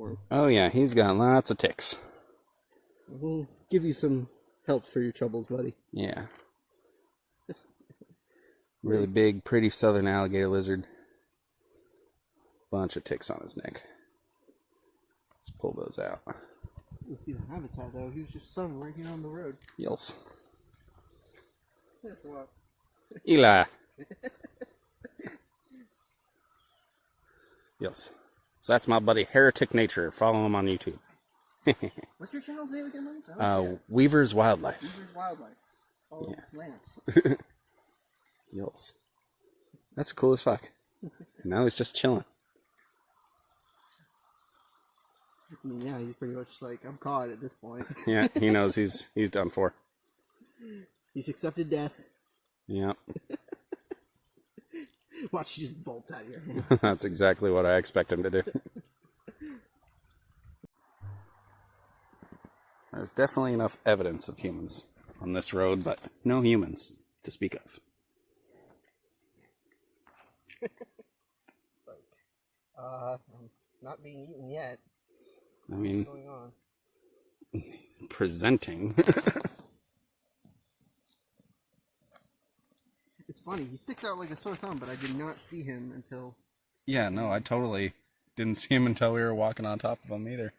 for him. Oh yeah, he's got lots of ticks. We'll give you some help for your troubles, buddy. Yeah. Really big, pretty southern alligator lizard. Bunch of ticks on his neck. Let's pull those out. You see the habitat though. He was just sunning right here on the road. Yils. That's a lot. Eli. Yils. So that's my buddy Heretic Nature. Follow him on YouTube. What's your channel's name again, Lance? Weaver's Wildlife. Weaver's Wildlife. Oh, yeah. Lance. Yils. That's cool as fuck. Now he's just chilling. I mean, yeah, he's pretty much like, I'm caught at this point. Yeah, he knows he's done for. He's accepted death. Yeah. Watch, he just bolts out of your hand. That's exactly what I expect him to do. There's definitely enough evidence of humans on this road, but no humans to speak of. It's like, I'm not being eaten yet. I mean, what's going on? Presenting. It's funny, he sticks out like a sore thumb, but I did not see him until... Yeah, no, I totally didn't see him until we were walking on top of him either.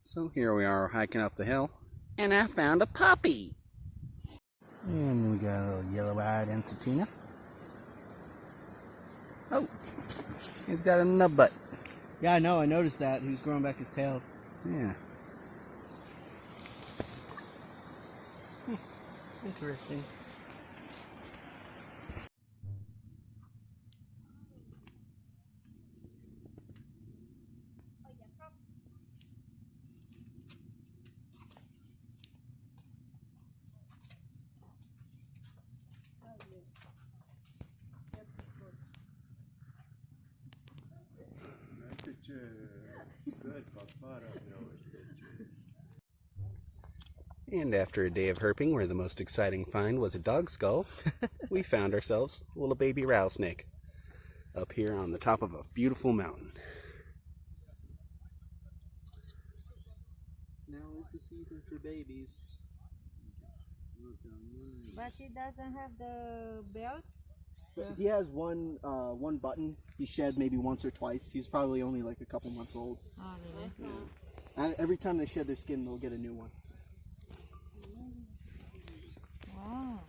So here we are hiking up the hill, and I found a puppy. And we got a little yellow-eyed Ensatina. Oh, he's got a nub butt. Yeah, I know, I noticed that. He was growing back his tail. Yeah. Interesting. And after a day of herping where the most exciting find was a dog skull, we found ourselves a little baby rattlesnake up here on the top of a beautiful mountain. Now is the season for babies. But he doesn't have the bells? So he has one button. He shed maybe once or twice. He's probably only like a couple months old. Oh, really? Yeah. Every time they shed their skin, they'll get a new one. Wow.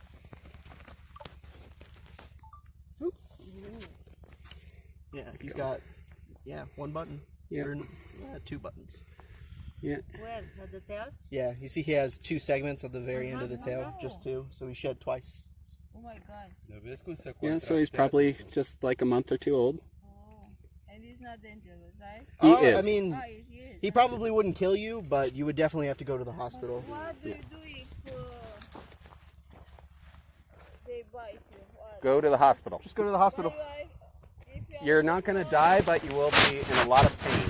Yeah, he's got one button. Yeah. Or, two buttons. Yeah. Where? At the tail? Yeah, you see he has two segments at the very end of the tail, just two. So he shed twice. Oh my God. Yeah, so he's probably just like a month or two old. Oh. And he's not dangerous, right? He is. I mean, Oh, he is. he probably wouldn't kill you, but you would definitely have to go to the hospital. What do you do if they bite you? What? Go to the hospital. Just go to the hospital. You're not going to die, but you will be in a lot of pain.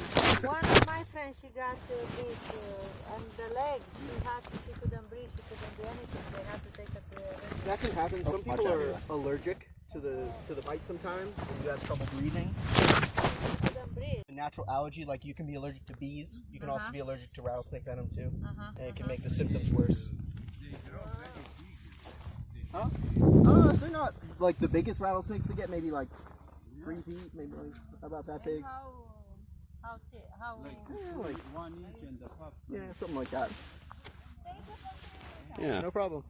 One of my friends, she got bit on the leg. She couldn't breathe. She couldn't do anything. They had to take her to the... That can happen. Some people are allergic to the bite sometimes, and you have trouble breathing. She couldn't breathe. A natural allergy, like you can be allergic to bees. You can also be allergic to rattlesnake venom too, and it can make the symptoms worse. Huh? They're not like the biggest rattlesnakes to get. Maybe like 3 feet, maybe like about that big. How Yeah, like 1 inch and a half. Yeah, something like that. Yeah. No problem.